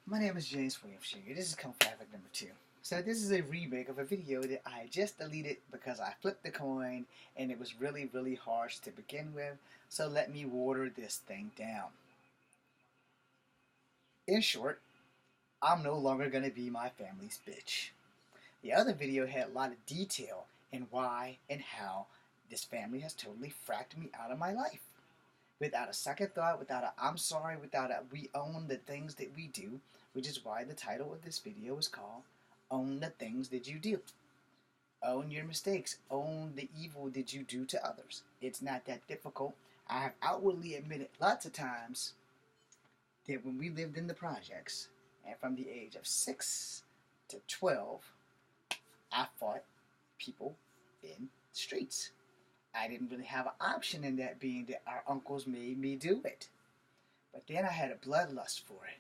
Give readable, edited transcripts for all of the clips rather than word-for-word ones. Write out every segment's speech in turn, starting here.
My name is James Williams Jr. This is Conflict number 2. So this is a remake of a video that I just deleted because I flipped the coin and it was really harsh to begin with. So let me water this thing down. In short, I'm no longer going to be my family's bitch. The other video had a lot of detail in why and how this family has totally fracked me out of my life. Without a second thought, without a I'm sorry, without a we own the things that we do, which is why the title of this video is called Own the Things That You Do. Own your mistakes. Own the evil that you do to others. It's not that difficult. I have outwardly admitted lots of times that when we lived in the projects, and from the age of 6 to 12, I fought people in the streets. I didn't really have an option in that, being that our uncles made me do it. But then I had a bloodlust for it.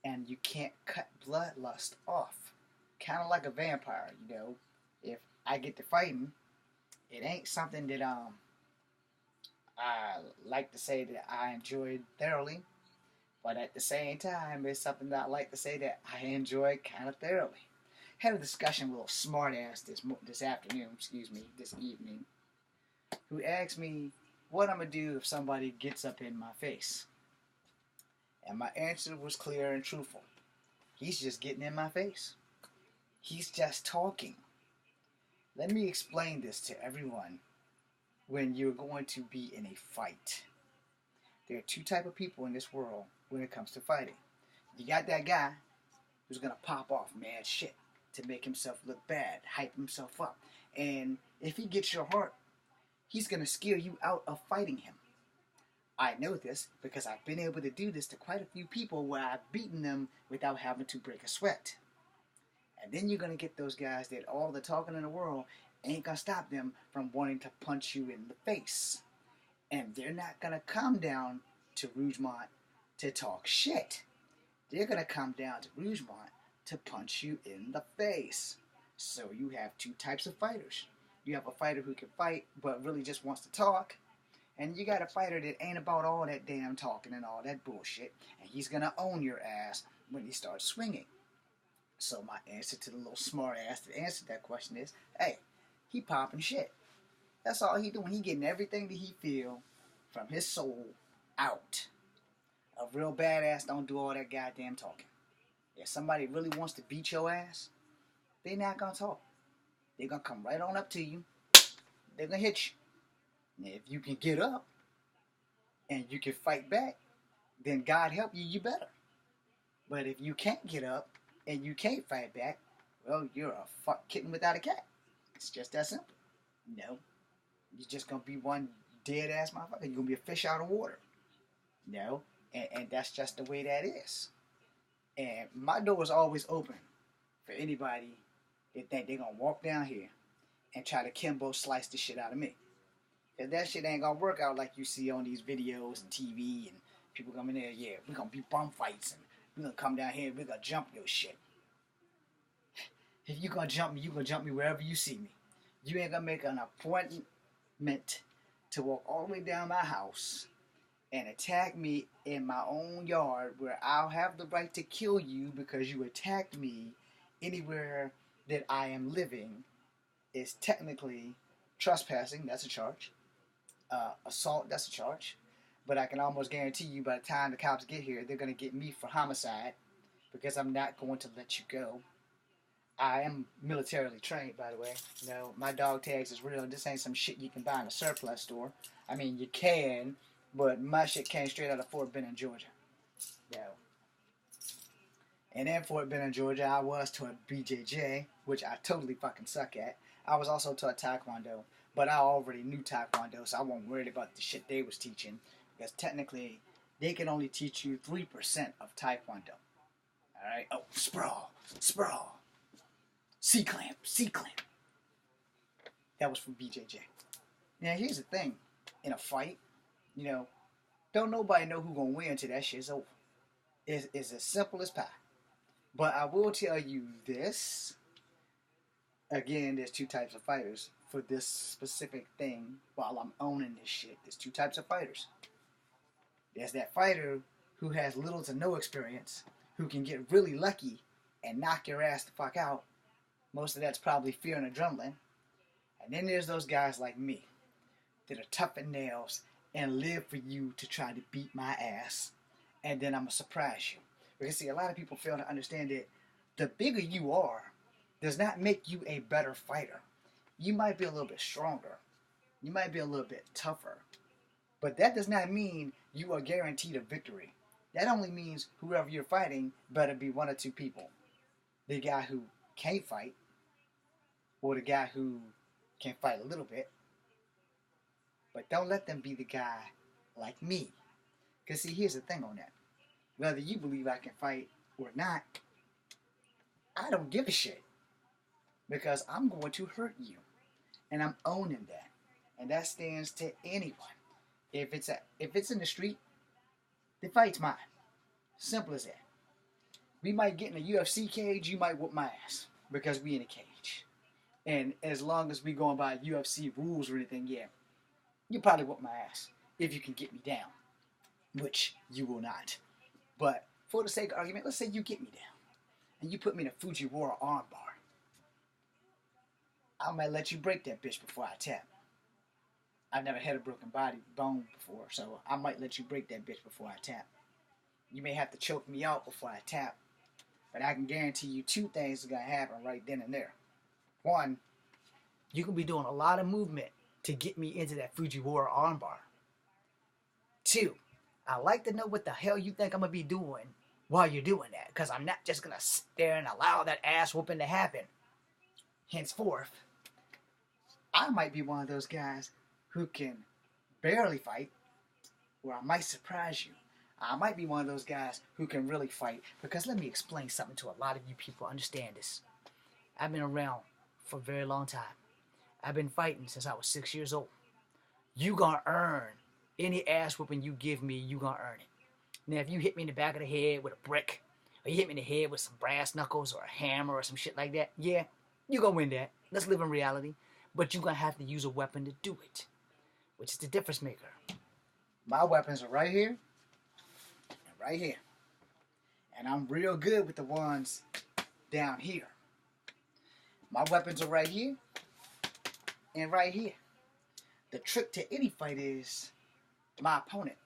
And you can't cut bloodlust off. Kind of like a vampire, you know. If I get to fighting, it ain't something that I like to say that I enjoyed thoroughly. But at the same time, it's something that I like to say that I enjoyed kind of thoroughly. Had a discussion with a smart ass this evening, who asked me what I'm going to do if somebody gets up in my face. And my answer was clear and truthful. He's just getting in my face. He's just talking. Let me explain this to everyone when you're going to be in a fight. There are two types of people in this world when it comes to fighting. You got that guy who's going to pop off mad shit to make himself look bad, hype himself up. And if he gets your heart, he's going to scare you out of fighting him. I know this because I've been able to do this to quite a few people where I've beaten them without having to break a sweat. And then you're going to get those guys that all the talking in the world ain't going to stop them from wanting to punch you in the face. And they're not going to come down to Rougemont to talk shit. They're going to come down to Rougemont to punch you in the face. So you have two types of fighters. You have a fighter who can fight but really just wants to talk. And you got a fighter that ain't about all that damn talking and all that bullshit. And he's going to own your ass when he starts swinging. So my answer to the little smart ass that answered that question is, hey, he popping shit. That's all he doing. He getting everything that he feel from his soul out. A real badass don't do all that goddamn talking. If somebody really wants to beat your ass, they not going to talk. They're going to come right on up to you. They're going to hit you. Now, if you can get up and you can fight back, then God help you, you better. But if you can't get up and you can't fight back, well, you're a fuck kitten without a cat. It's just that simple. No. You're just going to be one dead ass motherfucker. You're going to be a fish out of water. No. And that's just the way that is. And my door is always open for anybody that think they're going to walk down here and try to Kimbo slice the shit out of me. If that shit ain't gonna work out like you see on these videos and TV and people coming there, yeah, we're gonna be bum fights and we're gonna come down here and we're gonna jump your shit. If you gonna jump me, you gonna jump me wherever you see me. You ain't gonna make an appointment to walk all the way down my house and attack me in my own yard where I'll have the right to kill you because you attacked me anywhere that I am living. Is technically trespassing, that's a charge. Assault, that's a charge. But I can almost guarantee you by the time the cops get here, they're going to get me for homicide because I'm not going to let you go. I am militarily trained, by the way. You know, my dog tags is real. This ain't some shit you can buy in a surplus store. I mean, you can, but my shit came straight out of Fort Benning, Georgia. No. And in Fort Benning, Georgia, I was taught BJJ, which I totally fucking suck at. I was also taught Taekwondo. But I already knew Taekwondo, so I wasn't worried about the shit they was teaching. Because technically, they can only teach you 3% of Taekwondo. Alright? Oh, sprawl. C-clamp. That was from BJJ. Now, here's the thing. In a fight, you know, don't nobody know who gonna win until that shit's over. It's as simple as pie. But I will tell you this. Again, there's two types of fighters. For this specific thing, while I'm owning this shit, there's two types of fighters. There's that fighter who has little to no experience, who can get really lucky and knock your ass the fuck out. Most of that's probably fear and adrenaline. And then there's those guys like me that are tough as nails and live for you to try to beat my ass. And then I'm going to surprise you. Because see, a lot of people fail to understand that the bigger you are does not make you a better fighter. You might be a little bit stronger. You might be a little bit tougher. But that does not mean you are guaranteed a victory. That only means whoever you're fighting better be one or two people. The guy who can't fight, or the guy who can fight a little bit. But don't let them be the guy like me. Because see, here's the thing on that. Whether you believe I can fight or not, I don't give a shit. Because I'm going to hurt you. And I'm owning that. And that stands to anyone. If it's in the street, the fight's mine. Simple as that. We might get in a UFC cage, you might whoop my ass. Because we in a cage. And as long as we going by UFC rules or anything, yeah, you probably whoop my ass. If you can get me down. Which you will not. But for the sake of argument, let's say you get me down. And you put me in a Fujiwara armbar. I might let you break that bitch before I tap. I've never had a broken bone before, so I might let you break that bitch before I tap. You may have to choke me out before I tap, but I can guarantee you two things are going to happen right then and there. One, you can be doing a lot of movement to get me into that Fujiwara armbar. Two, I like to know what the hell you think I'm going to be doing while you're doing that, because I'm not just going to sit there and allow that ass whooping to happen. Henceforth, I might be one of those guys who can barely fight, or I might surprise you. I might be one of those guys who can really fight, because let me explain something to a lot of you people. Understand this. I've been around for a very long time. I've been fighting since I was 6 years old. You gonna earn any ass whooping you give me, you gonna earn it. Now, if you hit me in the back of the head with a brick, or you hit me in the head with some brass knuckles or a hammer or some shit like that, yeah, you gonna win that. Let's live in reality. But you're gonna have to use a weapon to do it, which is the difference maker. My weapons are right here and right here. And I'm real good with the ones down here. My weapons are right here and right here. The trick to any fight is my opponent.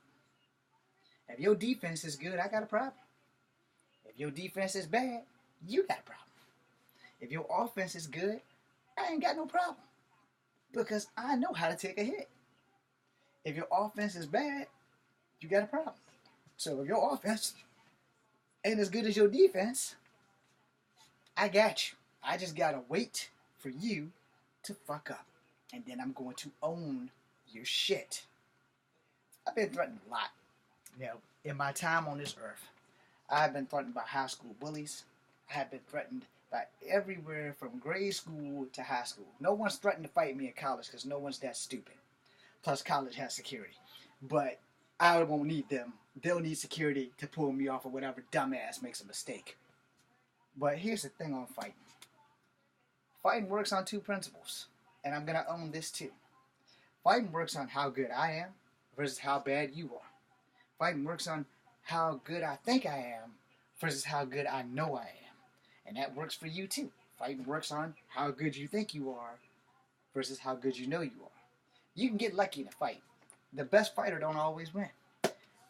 If your defense is good, I got a problem. If your defense is bad, you got a problem. If your offense is good, I ain't got no problem. Because I know how to take a hit. If your offense is bad, you got a problem. So if your offense ain't as good as your defense, I got you. I just gotta wait for you to fuck up. And then I'm going to own your shit. I've been threatened a lot. You know, in my time on this earth, I've been threatened by high school bullies. I have been threatened by everywhere from grade school to high school. No one's threatened to fight me in college because no one's that stupid. Plus, college has security. But I won't need them. They'll need security to pull me off of whatever dumbass makes a mistake. But here's the thing on fighting. Fighting works on two principles. And I'm going to own this too. Fighting works on how good I am versus how bad you are. Fighting works on how good I think I am versus how good I know I am. And that works for you too. Fighting works on how good you think you are versus how good you know you are. You can get lucky in a fight. The best fighter don't always win.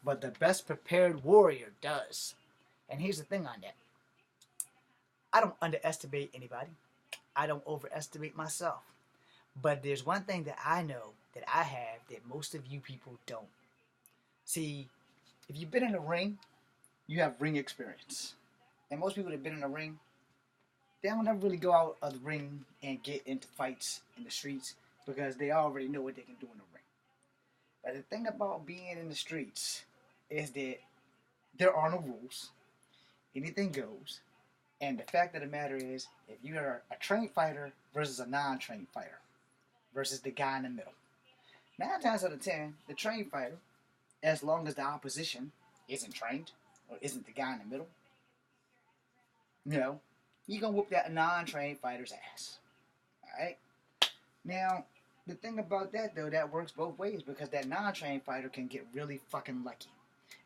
But the best prepared warrior does. And here's the thing on that. I don't underestimate anybody. I don't overestimate myself. But there's one thing that I know that I have that most of you people don't. See, if you've been in a ring, you have ring experience. And most people that have been in a ring, they don't ever really go out of the ring and get into fights in the streets because they already know what they can do in the ring. But the thing about being in the streets is that there are no rules. Anything goes. And the fact of the matter is, if you are a trained fighter versus a non-trained fighter versus the guy in the middle. 9 times out of 10, the trained fighter, as long as the opposition isn't trained or isn't the guy in the middle, you know, you're going to whoop that non-trained fighter's ass. Alright? Now, the thing about that, though, that works both ways because that non-trained fighter can get really fucking lucky.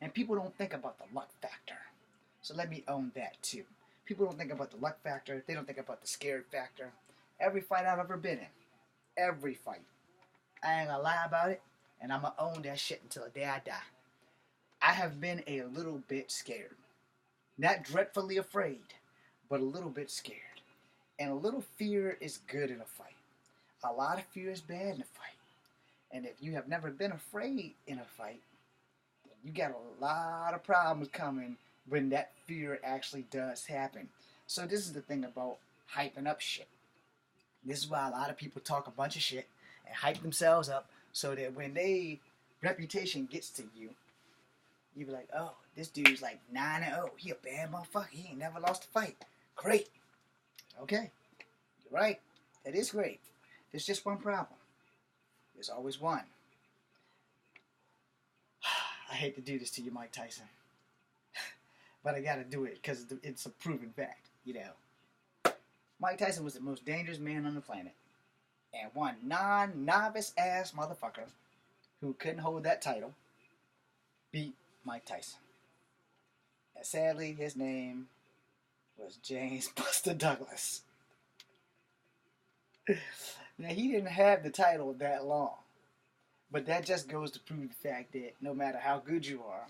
And people don't think about the luck factor. So let me own that too. People don't think about the luck factor. They don't think about the scared factor. Every fight I've ever been in, every fight, I ain't gonna lie about it, and I'm gonna own that shit until the day I die. I have been a little bit scared. Not dreadfully afraid, but a little bit scared. And a little fear is good in a fight. A lot of fear is bad in a fight. And if you have never been afraid in a fight, you got a lot of problems coming when that fear actually does happen. So this is the thing about hyping up shit. This is why a lot of people talk a bunch of shit and hype themselves up so that when they reputation gets to you, you be like, oh, this dude's like 9-0. He a bad motherfucker. He ain't never lost a fight. Great. Okay. You're right. That is great. There's just one problem. There's always one. I hate to do this to you, Mike Tyson. But I gotta do it because it's a proven fact, you know. Mike Tyson was the most dangerous man on the planet. And one non-novice ass motherfucker who couldn't hold that title beat Mike Tyson. And sadly, his name was James Buster Douglas. Now, he didn't have the title that long. But that just goes to prove the fact that no matter how good you are,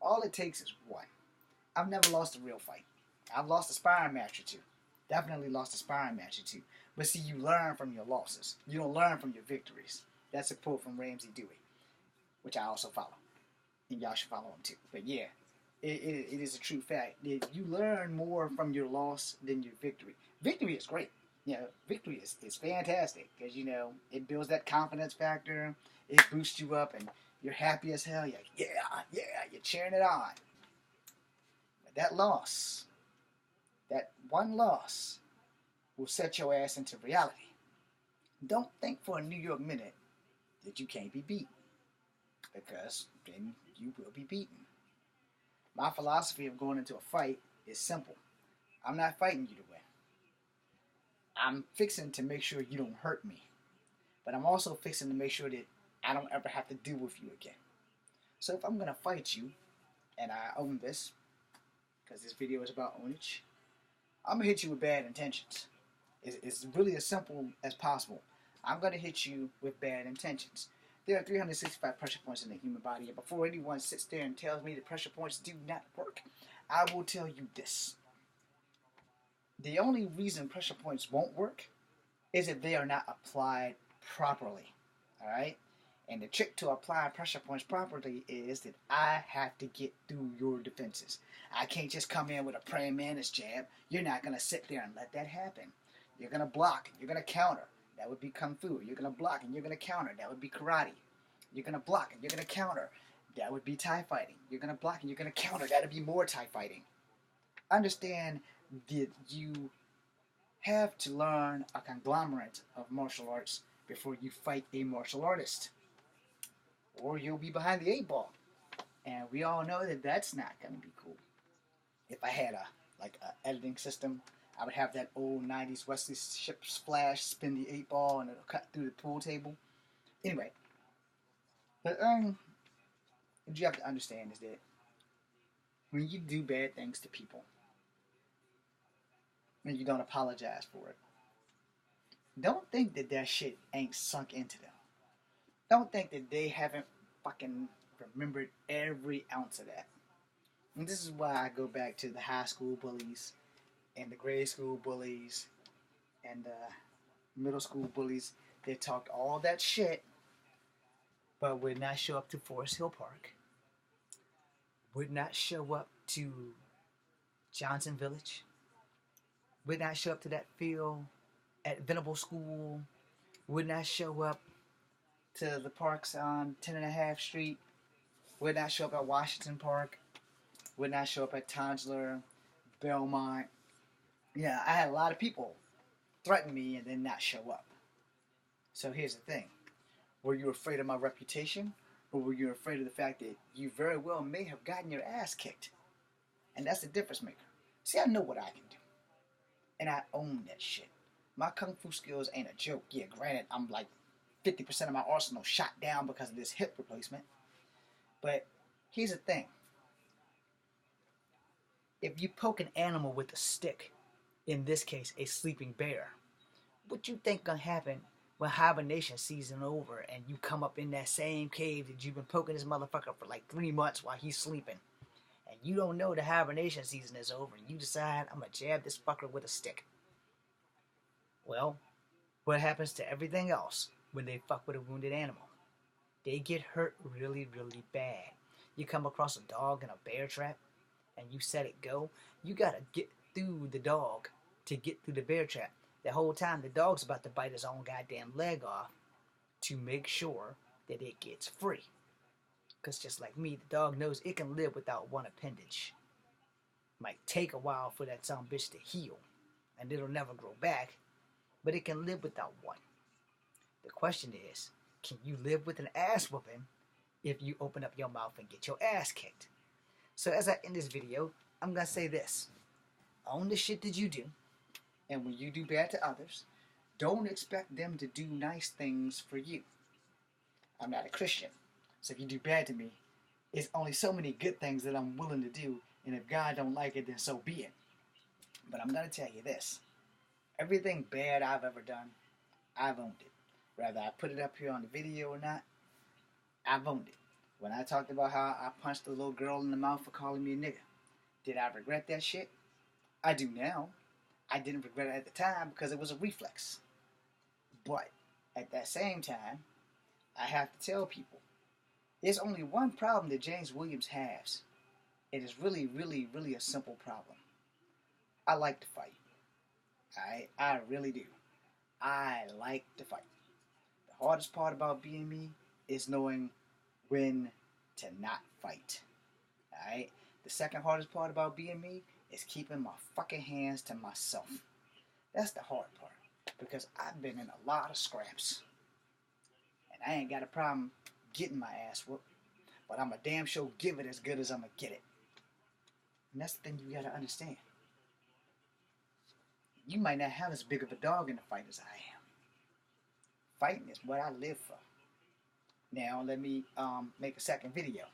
all it takes is one. I've never lost a real fight. I've lost a sparring match or two. Definitely lost a sparring match or two. But see, you learn from your losses. You don't learn from your victories. That's a quote from Ramsey Dewey, which I also follow. And y'all should follow him too. But yeah, it is a true fact. You learn more from your loss than your victory. Victory is great. You know, victory is fantastic because, you know, it builds that confidence factor. It boosts you up and you're happy as hell. You're like, yeah, you're cheering it on. But that loss, that one loss, will set your ass into reality. Don't think for a New York minute that you can't be beaten, because then you will be beaten. My philosophy of going into a fight is simple. I'm not fighting you to win. I'm fixing to make sure you don't hurt me. But I'm also fixing to make sure that I don't ever have to deal with you again. So if I'm going to fight you, and I own this, because this video is about ownage, I'm going to hit you with bad intentions. It's really as simple as possible. I'm going to hit you with bad intentions. There are 365 pressure points in the human body, and before anyone sits there and tells me that pressure points do not work, I will tell you this. The only reason pressure points won't work is if they are not applied properly. Alright? And the trick to applying pressure points properly is that I have to get through your defenses. I can't just come in with a praying mantis jab. You're not going to sit there and let that happen. You're going to block. You're going to counter. That would be Kung Fu. You're going to block and you're going to counter. That would be Karate. You're going to block and you're going to counter. That would be Thai fighting. You're going to block and you're going to counter. That would be more Thai fighting. Understand that you have to learn a conglomerate of martial arts before you fight a martial artist, or you'll be behind the 8-ball, and we all know that that's not going to be cool. If I had a editing system, I would have that old 90s Wesley Ships flash, spin the 8-ball, and it'll cut through the pool table. Anyway, but what you have to understand is that when you do bad things to people, and you don't apologize for it, don't think that that shit ain't sunk into them. Don't think that they haven't fucking remembered every ounce of that. And this is why I go back to the high school bullies and the grade school bullies and the middle school bullies. They talked all that shit, but would not show up to Forest Hill Park, would not show up to Johnson Village, would not show up to that field at Venable School, would not show up to the parks on 10.5 Street, would not show up at Washington Park, would not show up at Tonsler, Belmont. Yeah, I had a lot of people threaten me and then not show up. So here's the thing. Were you afraid of my reputation? Or were you afraid of the fact that you very well may have gotten your ass kicked? And that's the difference maker. See, I know what I can do. And I own that shit. My Kung Fu skills ain't a joke. Yeah, granted, I'm like 50% of my arsenal shot down because of this hip replacement. But here's the thing. If you poke an animal with a stick, in this case a sleeping bear, what you think gonna happen when hibernation season over and you come up in that same cave that you've been poking this motherfucker for like 3 months while he's sleeping, and you don't know the hibernation season is over, and you decide, I'm gonna jab this fucker with a stick? Well, what happens to everything else when they fuck with a wounded animal? They get hurt really, really bad. You come across a dog in a bear trap and you set it go, you gotta get through the dog to get through the bear trap. The whole time the dog's about to bite his own goddamn leg off to make sure that it gets free. Because just like me, the dog knows it can live without one appendage. Might take a while for that son bitch to heal, and it'll never grow back, but it can live without one. The question is, can you live with an ass whooping if you open up your mouth and get your ass kicked? So as I end this video, I'm going to say this. Own the shit that you do, and when you do bad to others, don't expect them to do nice things for you. I'm not a Christian, so if you do bad to me, it's only so many good things that I'm willing to do, and if God don't like it, then so be it. But I'm going to tell you this. Everything bad I've ever done, I've owned it. Whether I put it up here on the video or not, I've owned it. When I talked about how I punched the little girl in the mouth for calling me a nigga, did I regret that shit? I do now. I didn't regret it at the time because it was a reflex. But at that same time, I have to tell people, there's only one problem that James Williams has. It is really, really, really a simple problem. I like to fight. I really do. I like to fight. The hardest part about being me is knowing when to not fight. Alright? The second hardest part about being me is keeping my fucking hands to myself. That's the hard part. Because I've been in a lot of scraps. And I ain't got a problem getting my ass whooped. But I'm a damn sure give it as good as I'm gonna get it. And that's the thing you gotta understand. You might not have as big of a dog in the fight as I am. Fighting is what I live for. Now let me make a second video.